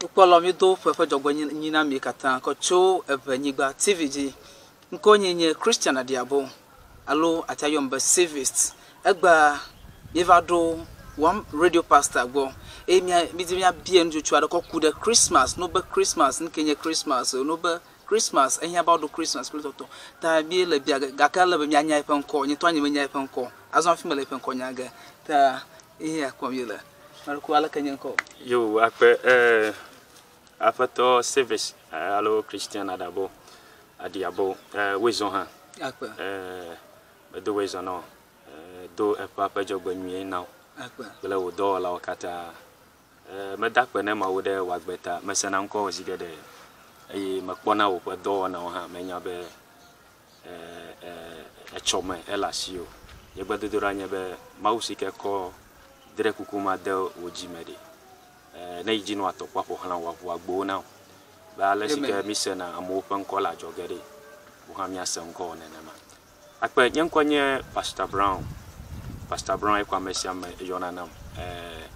Ukpolo mi do fefe jogbo nyina mi katan ko cho evanyiba TV ji nko nyenye Christian Adiabo alo atayomba service egba yevado one radio pastor go emia midimia bia njuchu adoko kude Christmas no be Christmas nkenye Christmas no be Christmas ehia about the Christmas spirit to ta bi le bia gakala be nya nya ifen ko nyi to anya nya ifen ko azon fi mele ifen ko nya ga ta ehia ko mi le marko ala kenyen ko yo akpe afato service alo Christian Adiabo wezon ha akpe do wezon no do e papa jogbo nwi now akpe bele wo do la wakata me dakpe ne ma wo de wagbeta mesena nko ozigede e makpona wo kwa do na ha menya be chome elasio ye gbedodo anya be mausike ko dire kukuma de ojimede na yiji no atokwa po hana wa gbo na ba lesike misena amopen kola jogere wo ha mi asenko nenema akpe nyenkonye Pastor Brown e kwa mesia me yonanam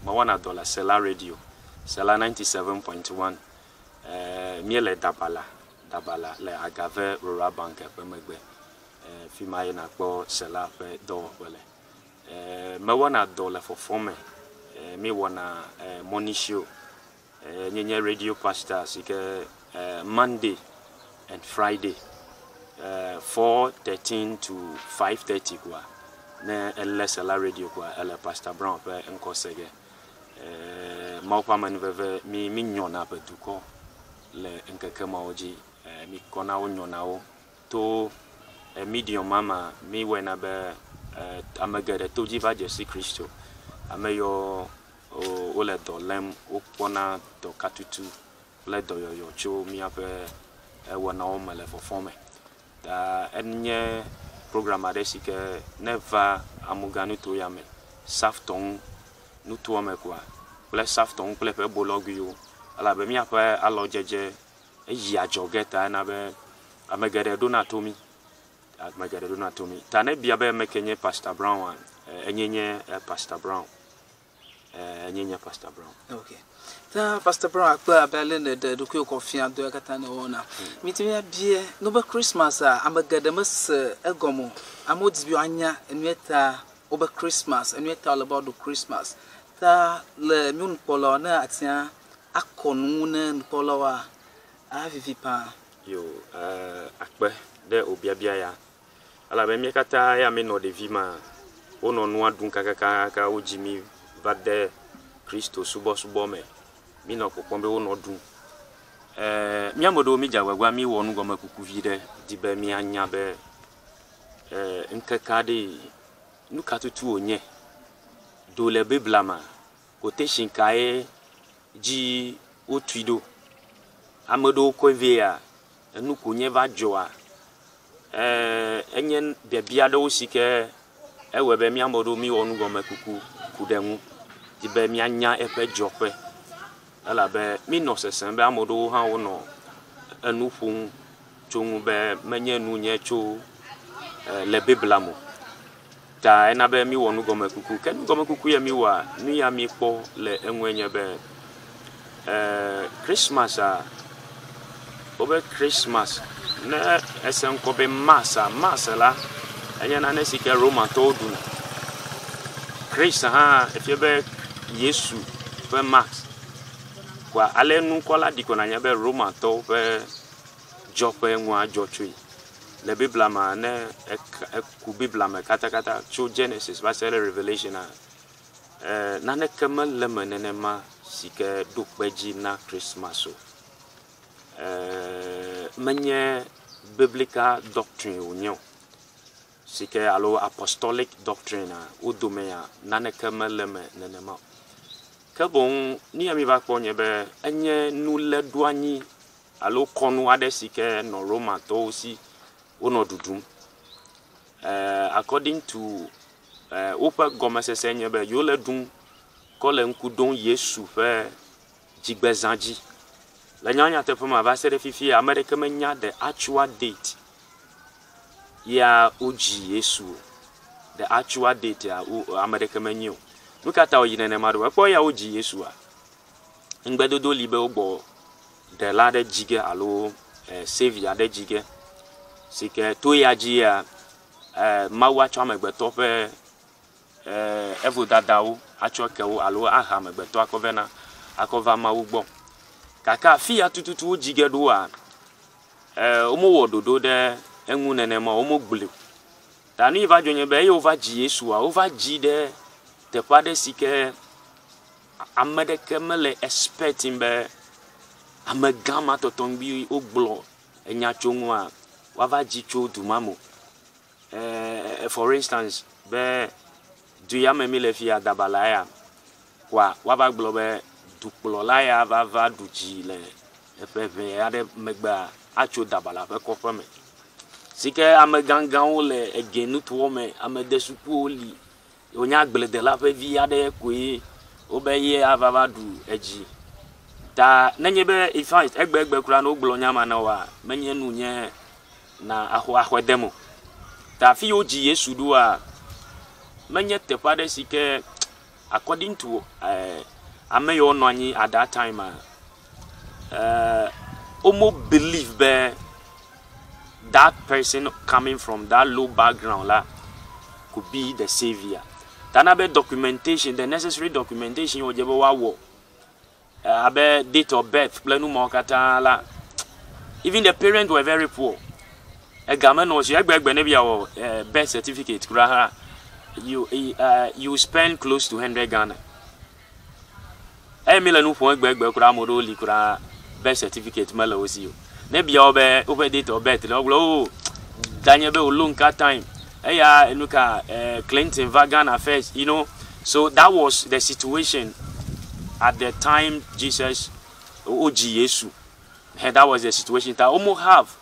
ma wana dollar Sela radio Sela 97.1 miele dabala le agave rural bank pemegbe fi mai na kpo Sela pe do wele me wana dollar for forme me wana morning show nyenye radio pastors ike Monday and Friday 4:13 to 5:30 kwa na Sela radio kwa ele Pastor Brown pe nkosege maupa manveve mi nyona pe duko le nkeke maoji mi kona nyona o to medium mama mi wena be amagere to jiva Jesu Kristo ameyo o le dolem o pona to katutu le do yo cho mi ape wona o mele fofome da enye programme adesike neva amuganu to yame safton nuto me kwa ple safton ple pe bologio ala be mi ape alo jeje eyi ajogeta na be amagere donatomi ta ne bia be mekenye Pastor Brown enyenye Pastor Brown okay ta Pastor Brown akpa abele de do ko fia do kata ne wona mitimi bie no be Christmas amagade mes egomo amodi bi anya enueta oba Christmas enueta all about the Christmas ta le mun polo na atia akonu na polo wa avivi pa yo akpe de obiabia ya ala be mi kata ya me no de vima ono no adun kaka ojimi vade Kristo subo me mi no popombe ono dun mi amodo mi jawagwa mi wonu goma kukuvide dibe mi anya be nkekade nukatutu onye dole biblama quotation kae ji otuido amodo kovea nukunye va joa enyen bebia do sike ewebe mi amodo mi wonu goma kudenwu dibe mi anya epe jope ala be mi no sesen be amodo ha wono enufun chongu be menye nu nye cho le biblamo ta ena be mi wonu goma kuku ya mi wa nu ya mi po le enwenye be Christmas obe Christmas na esen ko be masa la enya na nesike Roman to duna Christ ha efiebe Yesu pe max kwa ale nu kola dikona nya be Roman to be jope nwa jotui le Bible ma ne ku Bible ma kata cho Genesis va ser Revelation na ne kemal le menene ma sike dokbeji na Christmas menye biblical doctrine union sike alo apostolic doctrine odomea na ne kemal le menene ma kabon ni ami va kponye be enye nu le douani alo konu ade sike no Roma to aussi ono dudum according to opa gomase senye be yo le dun ko le nkudon Yesu fe jigbezanji la nyanya te fama va se fifi America menya the actual date ya oji Yesu the actual date ya America menyo nukata oyine ne madu ko ya oji Yesu ngbedodo libe ogbo de la de jige alo savior de jige sike to ya ji ya mawa cho megbeto pe evo dadawo acho kewo alo aha megbeto akovena akova mawu gbo kaka fi ya tututu jige do a omo wododo de enwu nene ma omo gbule tani iva jonye be over ji Yesu a over ji de te pade sike amede kemele expecting be amegama totongbi ogbo enya chonwa wava ji cho dumamo for instance be du ya memile fi adabalaya kwa wava globe dukplola ya vava duji le efeve ade megba acho dabala fe kofame sike amegangan le egenu to me amedesupu oli onya gblede la fe vi ade koe obeye avava du eji ta nenyebe ifait egbe kura no gblo nyama na wa menye nu nye na ahwedemo ta fi oji Yesu do a menye tepade sike according to ameyo no anyi at that time omo believe be that person coming from that low background la could be the savior. Tanabe documentation, the necessary documentation ojebo wawo. Abe date of birth, plenu mokata la. Even the parents were very poor. A gamen was your birth certificate. You spend close to 100 Ghana. Milanu for Begbe kura birth certificate mela was you. Maybe over date of birth. Oh, Daniel Lunka time. Clinton Vagan affairs, you know. So that was the situation at the time Jesus Yesu. That was the situation that almost have.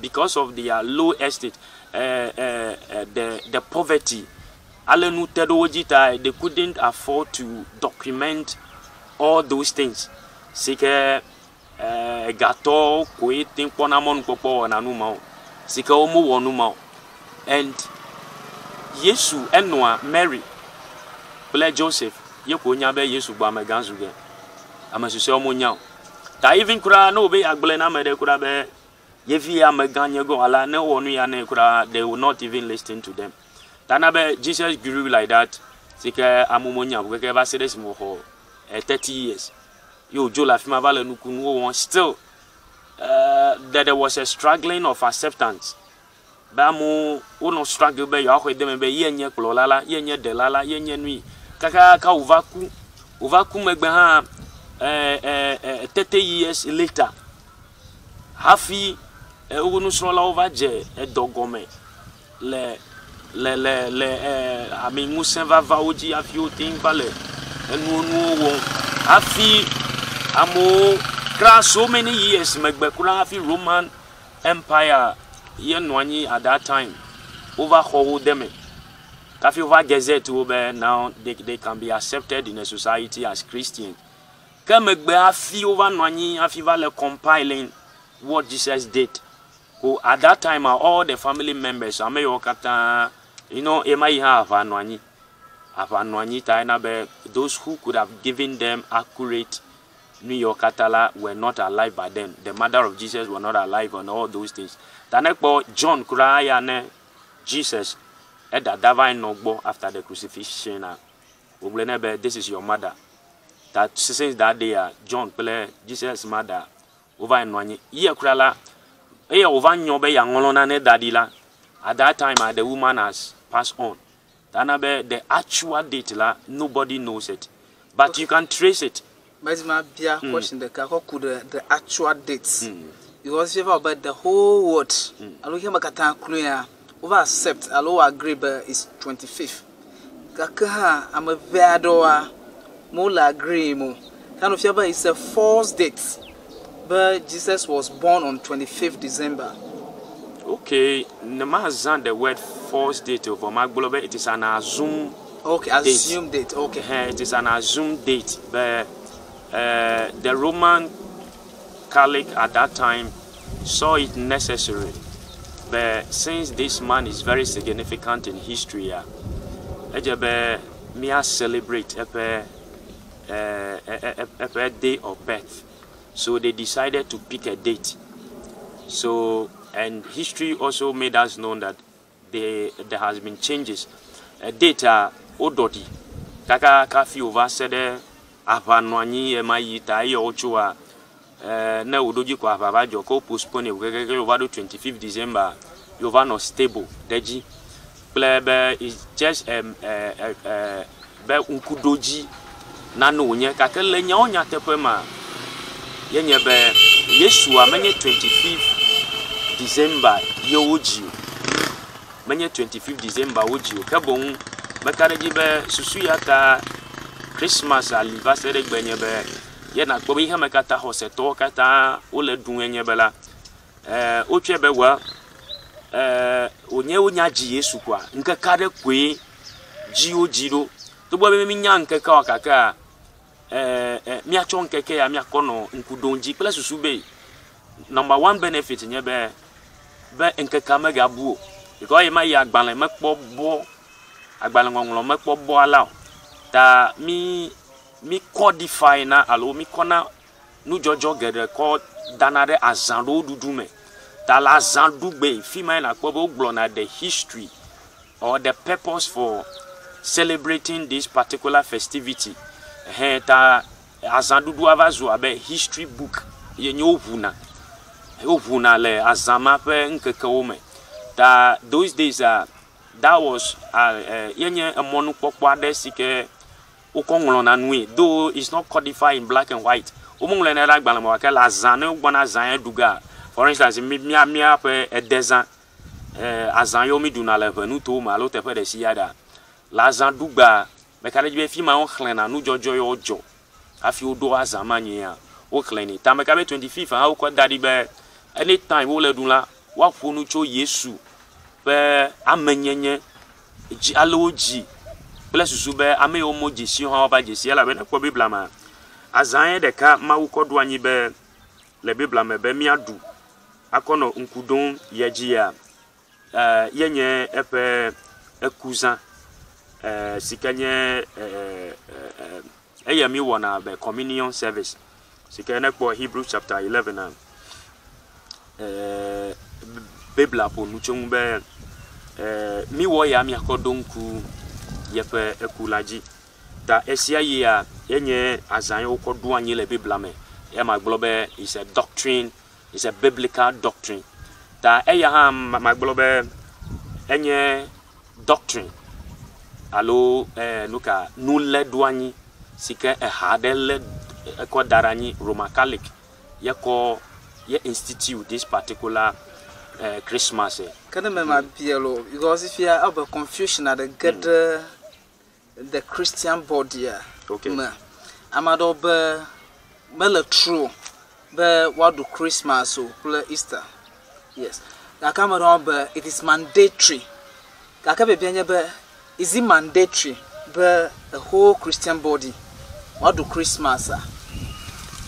Because of their low estate, the poverty, they couldn't afford to document all those things. Gato kwe timpona mon popo na numa sika omo wonuma and Yesu enwa Mary ple Joseph yeko nya be Yesu gba meganzuge amasuse omo nya ta even kura no be agbele na mede kura be yevi ameganye go ala ne wonu ya ne kura they will not even listen to them tana be Jesus grew like that sika amumonya bukeke ba sedes mo ho 30 years. Yo Joe la fima vale nukunu still there was a struggling of acceptance. Bamu uno struggle be yo akwe dem be yenye klolala yenye delala yenye nui kaka ka uvaku megbe ha 30 years later hafi ugunu srola ovaje edogome le ami musen va oji afi o tin vale enu won afi amo crash so many years megbekura afi Roman Empire yenwani at that time overhaul them kafi over gazette over now they can be accepted in a society as Christian kemegbe afi over nwani afi vale compiling what Jesus did. Who at that time are all the family members ameyokata you know emai have anwani those who could have given them accurate New York Katala were not alive by then. The mother of Jesus were not alive and all those things. Tanekbo John Kuraya Jesus at the divine nogbo after the crucifixion. This is your mother. That since that day John play Jesus' mother over in one year krala over nyobe yangolona ne dadila. At that time the woman has passed on. The actual date nobody knows it. But okay. You can trace it. But my question the actual dates. Because if about the whole world, I look at over accept, I agree, but it's 25th. Kaka, I'm a veadoa, mola agree mo. Kind of yaba is a false date, but Jesus was born on 25th December. Okay, Namazan the word false date of Maglobe, it is an assumed. Okay, assumed date. Okay, it is an assumed date, but the Roman Catholic at that time saw it necessary. But since this man is very significant in history, me celebrate a day of birth. So they decided to pick a date. So, and history also made us know that there has been changes. Data ododi kaka kafi over said apanwani emayita iyo ochua na udoji kwa ababajo ko postpone over 25th December over no stable deji plebe is just be unkudoji na no nye kakele nya onya tepema yenye be Yesu amenye 25th December yoji menye 25th December oji kabon mekareji be susu yata Christmas anniversary gbenye be ye na gbo ihe mekata hoseto kata ole dun enye bela otwe be wa onye onya ji Yesu kwa nke kare kwe ji ojiro to bo be mi nya nke ka okaka mi acho nkeke ya mi akono nkudonji pele susu be number 1 benefit nye be nke ka mega buo because you may agbalẹ̀ mẹ́pọ̀ bọ́ agbalẹ̀ ngọ̀ngọ̀lọ̀ mẹ́pọ̀ bọ́ ala ta mi codify na alo mi kona nu jojo gẹ̀dẹ̀ kọ́ danare azando dudu me ta la azando gbe fi ma na kọ́ bọ́ gbọ́ na the history or the purpose for celebrating this particular festivity ta azando du avazo abe history book yenye ovuna le azama pe nkeke ome. That those days that was yenye a monopokwa desike ukongolona nui though it's not codified in black and white umungole na ragbala mo ka la zane ugbona zan duga for instance mia pe edezan azan yo mi duna le venu to ma lo te pe de siada la zan duga me ka be fi ma on khlena nu jojo yo ojo afi odo azan manya o khleni ta me ka be 25 ha ko dadi be anytime wo le dun la wa fonu cho Yesu be amenyenye ji aloji plus sube ame omo jesi ho ba jesi ala be na ko bibla ma azan de ka ma wo kodo anyi be le bibla me be miadu akono nkudon yejia yenye epe ekuzan sikanye eyemi wona be communion service sikanye ko Hebrews chapter 11 bibla po nuchung be mi wo ya mi akodonku yepe ekulaji ta esia ya yenye azan okodo anyi le bibla me e maglobe is a doctrine, is a biblical doctrine ta eya ha maglobe enye doctrine alo nuka nulle duanyi sike hadele ko darani Roman Catholic yako ye institute this particular Christmas. Can I remember Bielo? Because if you have a confusion at the Christian body, okay. I'm at over true, but what do Christmas or Easter? Yes, I come around, it is mandatory. Is it mandatory? But the whole Christian body, what do Christmas?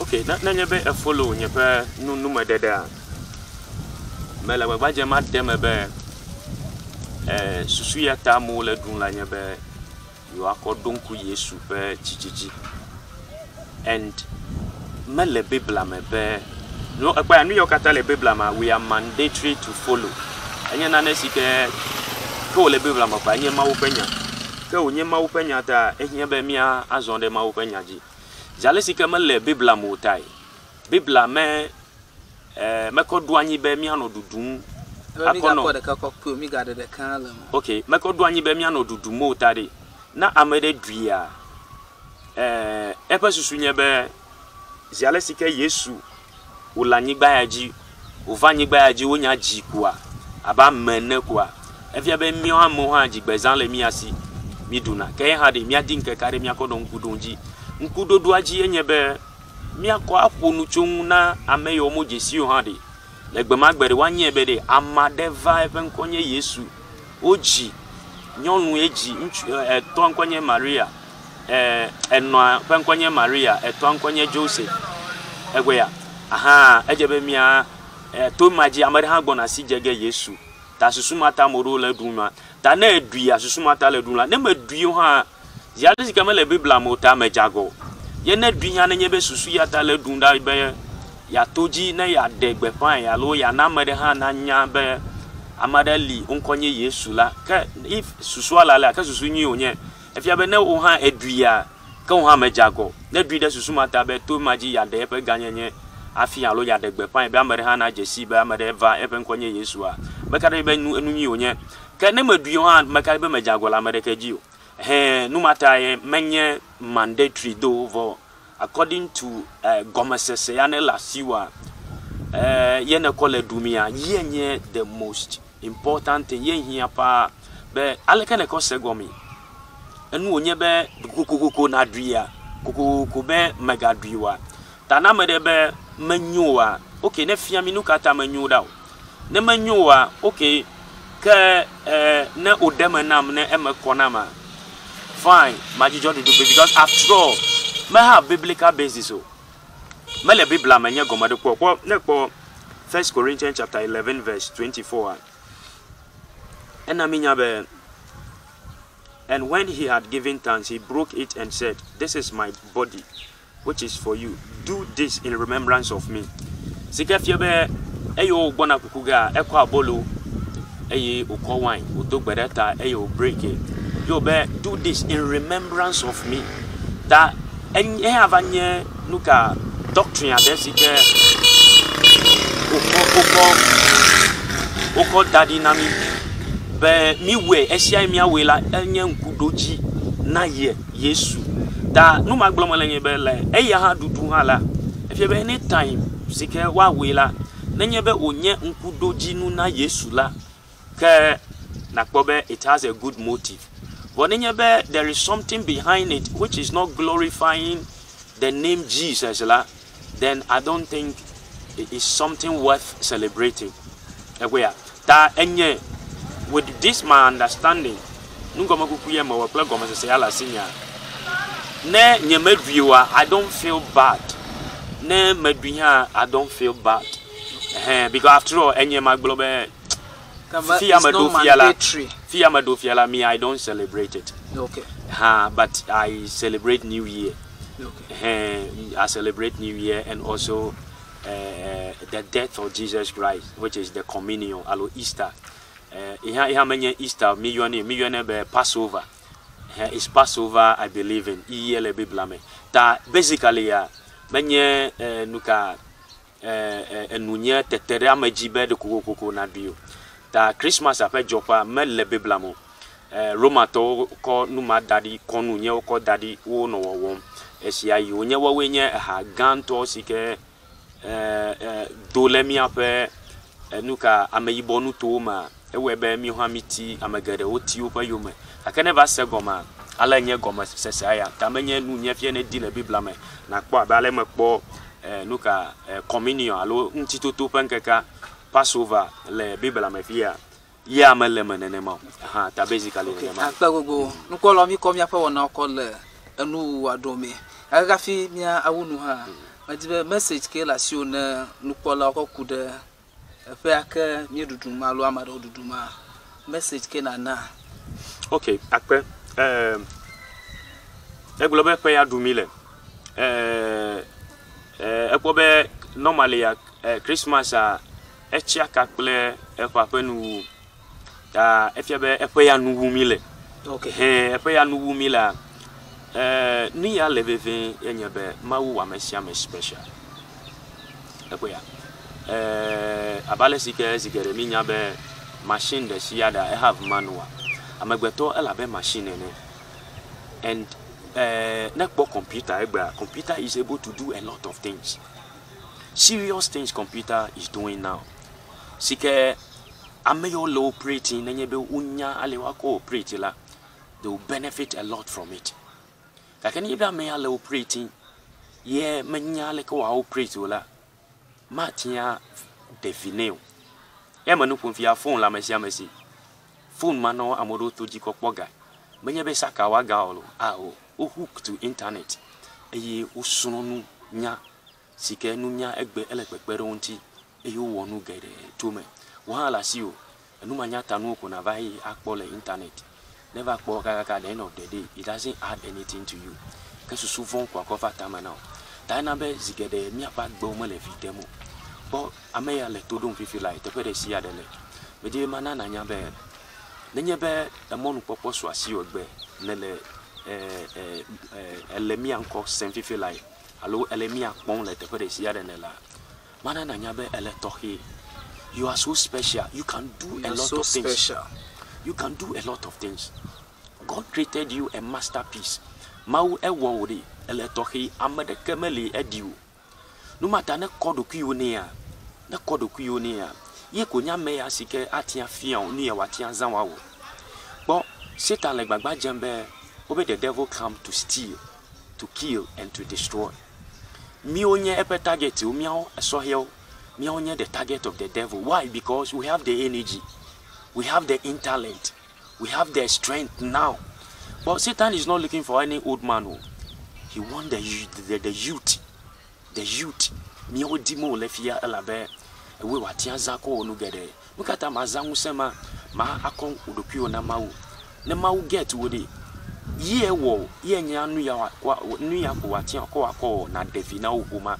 Okay, that never a follow in your pair, no matter. Mela waje ma dem be susu ya ta mo le dun la nya be yo akodonku Yesu be chichichi and mele bibla me be no ekpa anu yo kata le bibla ma we are mandatory to follow anya na na sike ko le bibla ma pa anya ma wo penya ke onye ma wo penya ta ehia be mia azon de ma wo penya ji jale sike mele bibla mo tai bibla me mekodo anyi be mi anodudum akono okay mekodo anyi be mi anodudum mo tare na amede dua epa susunye be ziale sike Yesu ulanyi gbayaji uvanyi gbayaji wonya ji kwa aba menne kwa efia be mi amo ha ji gbezan le mi asi mi duna ke ha de mi adi nke kare mi akodo nkudonji nkudodo aji enye be mi akọ afonu chung na ameyo mo jesi o ha de legbema gbere wanye be de amadeva even konye Yesu oji nyonu eji to nkonye Maria eno penkonye Maria eto nkonye Joseph egwe ya aha ejebe mia to maji amare ha gbona si jege Yesu ta susumata moro le dunma ta na edua susumata le dunla ne medui ha ziade si kama le Bible amota me jago ye na dunya na nyebe susu ya ta le dunda be ya toji na ya degbe pan ya lo ya na mede ha na nya be amada li onkonye Yesu la ka if susu ala la ka susu nyi onye efia be na o ha edua ka o ha me jago na dui de susu mata be to maji ya de pe ganyenye afi alo ya degbe pan be amade ha na jesi be amade va e pe nkonye Yesu a be ka de be nu nyi onye ka ne maduo ha me ka be me jago la amade ka ji o no matter menye mandatory though for according to gomesese ya ne lasiwa ye ne kole dumia ye the most important thing ye hia pa be aleka ne kose gomi enu onye be kokokoko na dua kokoko be mega duwa tana me de be manyuwa okay ne fia mi nukata manyu da ne manyuwa okay ke ne odemanam ne emekonama fine majijo do because after all me have biblical basis so me le Bible amanya gomade ko ne ko 1 Corinthians chapter 11 verse 24 and aminya be and when he had given thanks he broke it and said, this is my body which is for you, do this in remembrance of me. Sikafia be eyo gbona kukuga ekwa abolo eye ukọ wine odogbereta eyo break it. You be do this in remembrance of me. That any avanye nuka doctrine adesike oko daddy nami be mi we esia mi awela enye nkudoji na ye Yesu. Da no magblomo lenye be le eya ha dudu ha la efie be any time sike wa wela nenye be onye nkudoji nu na Yesu la ke nakpobe it has a good motive. But there is something behind it which is not glorifying the name Jesus, then I don't think it is something worth celebrating. With this my understanding, I don't feel bad. I don't feel bad. Because after all, me, I don't celebrate it. Okay. But I celebrate New Year. Okay. I celebrate New Year and also the death of Jesus Christ, which is the communion, alo Easter. Easter, million Passover. It's Passover I believe in. Basically, menye nuka nunye tetere amajibe de kuko na bio. Da Christmas ape jopa mele biblamo Roma to ko numa dadi konu nye ko dadi wo no wo esia yi onye wo wenye ha ganto sike dolemi ape nuka ameyibo nu to ma ewebe mi hamiti amagade oti opa yome akane ba se goma ala nye goma sese aya tamenye nu nye fie ne di le biblame na kpo abale me kpo nuka communion alo ntito penkeka Passover le Bible amefia ya meleme nenema ta basically nenema akpagogo nkolo mi kom ya pa wona okole enu adome agafi mia awunu ha madibe message ke la si ona nukola okokude efe aka mi duduma lo amado duduma message ke na okay akpe eglobe pe ya dumile ekwobe normally ya Christmas echia kakple epapenu efiabe epeya nuwumile okay epeya nuwumila ni ya leveve enyebe mawu wa mesia me special epeya abale sikere mi nyabe machine de siada I have manual amagbeto elabe machine ne and nekbo computer computer is able to do a lot of things, serious things computer is doing now. Sike ameyo low operating nenyebe unya alewa ko operate la, they will benefit a lot from it. Kakani ibe ameya low operating ye menya le ko operate la matia defineo e manu konfia phone la mesi phone mano amodo to jiko poga menyebe saka waga olo o hook to internet eye usunonu nya sike nu nya egbe elepepere onti eyo wonu gede to me wahala si o enu manya tanu ko na vai akpole internet never walk at the end of the day. It doesn't add anything to you. Because souvent quoi cover time now. Tainabe zigede mi apa gbomo le videmo. But ameya le todo feel like to pede sia de le. Me di mana na nya be. Nenye be e monu popo so asi ogbe nele elemi anko sem feel like allo elemi akpon le to pede sia de la. Mana na nya be ele tohi. You are so special. You can do a lot of things. Special. You can do a lot of things. God created you a masterpiece. Mau ewo wodi ele tohi amade kemeli ediu. No matter na kodo kuyonia. Na kodo kuyonia. Ye konya meya sike atia fian ni e watia zanwa wo. But Satan le gbagba jembe obe the devil come to steal, to kill and to destroy. Mi onye epe target o miao so here. Mi onye the target of the devil. Why? Because we have the energy. We have the intellect. We have the strength now. But Satan is not looking for any old man. He wants the youth. The youth. Mi odimo lefia elabe. We watia zako onu gede. Mukata mazangu sema ma akon udopio na mau. Ne mau get wodi. Ye wo ye nya nu ya kwa nu ya ko watia ko akọ na devina ukuma.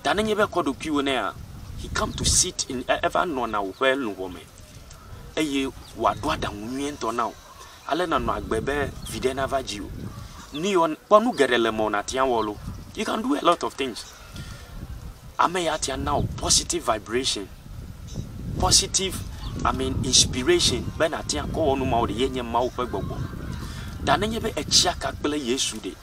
Tanenye be kodopio na ya. He come to sit in ever no na where no woman. Eye wadwa da nwento now. Ale na no agbebe vide na vagio. Ni on ponu gerele mo na tian wolo. You can do a lot of things. Ameyatia now positive vibration. Positive inspiration. Ben atia ko onu ma o de yenye ma o pe gbogbo. Da nenye be echia ka pele Yesu de.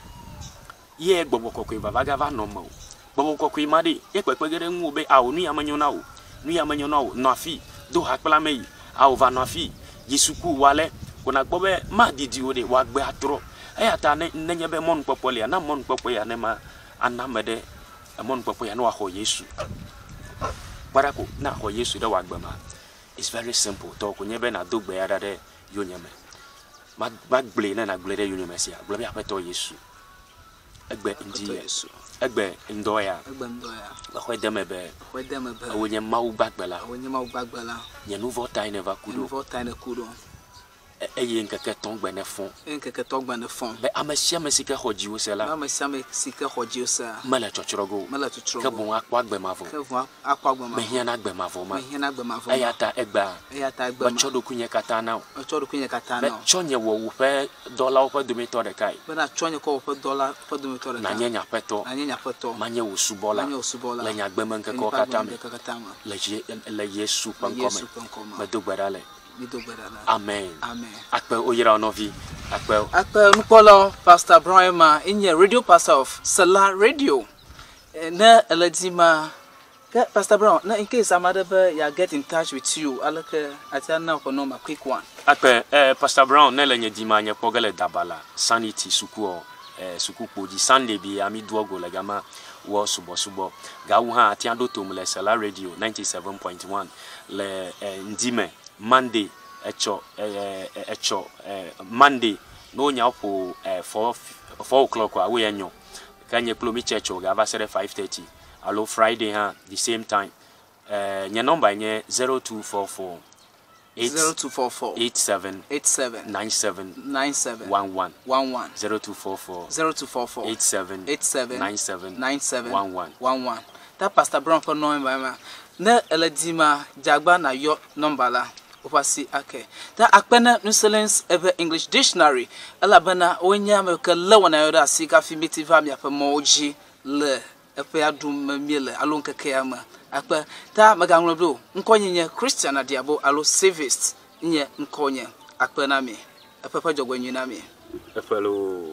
Ye gbogbo kokwe babagava no ma o. Gbogbo kokwe ma de ye pepegere nwu be a onu yamanyo na o. Nu yamanyo na o no afi do hakpela meyi. A over no afi Yesuku wale kona gbobe ma didi o de wa gbe atro. Eyata nenye be mon popole na mon popo ya ne ma anamede amon popo ya no ho Yesu. Barako na ho Yesu de wa gbema. It's very simple. To ko nyebe na dogbe ya dade yonyeme. Magble na gble de yonyeme sia. Gble ya peto Yesu. Egbe ndi Yesu. Egbe ndoya. Egbe ndoya. Ba ho demebe. Ho demebe. Awonye mawu bagbela. Awonye mawu bagbela. Nye nouveau taille ne va kudo. Nouveau taille ne kudo. Eye nkeke tongbe ne fond. Nkeke tongbe ne fond. Be amesia mesike hoji o sela. Amesia mesike hoji o sa. Mala chochrogo. Mala chochrogo. Ke bon akwa gbe mavo. Ke bon akwa gbe mavo. Me hiana gbe mavo ma. Me hiana gbe mavo. Eyata egba. Eyata egba. Ba chodo kunye kata na. Ba chodo kunye kata na. Be chonye wo pe dollar wo pe dometo de kai. Be na chonye ko wo pe dollar pe dometo de kai. Na nyenya peto. Na nyenya peto. Manye wo subola. Manye wo subola. Le nya gbe manke ko kata me. Le Yesu pankome. Me dogbadale. Amen. Amen. Akpe oyira onovi. Akpe nukolo Pastor Brahma inye radio pastor of Sala Radio. Na eladima Pastor Brown, na in case Amadebe ya get in touch with you, alake atiana ko no ma quick one. Akpe Pastor Brown na lenye dima nye pogele dabala sanity sukuo sukupo di Sunday bi ami duogo legama wo subo gawu ha atiando tomle Sala Radio 97.1 le ndime Monday Monday no nya po 4 o'clock we enyo kanye plomi church o ga ba 5:30 allo Friday ha the same time nya number nye 0244 87 97 11 0244 87 97 11 that Pastor Brown ko no ma na eladima jagba na yo number la opasi ake that akpena nuselens ever English dictionary alabana onya me ka lawana yo da sika fimiti va mi afa moji le epe adum miele alon keke ama akpa ta maganlo do nkonyenye Christian adiabo alo savist nye nkonye akpena me epepa jogwanyi na me epelo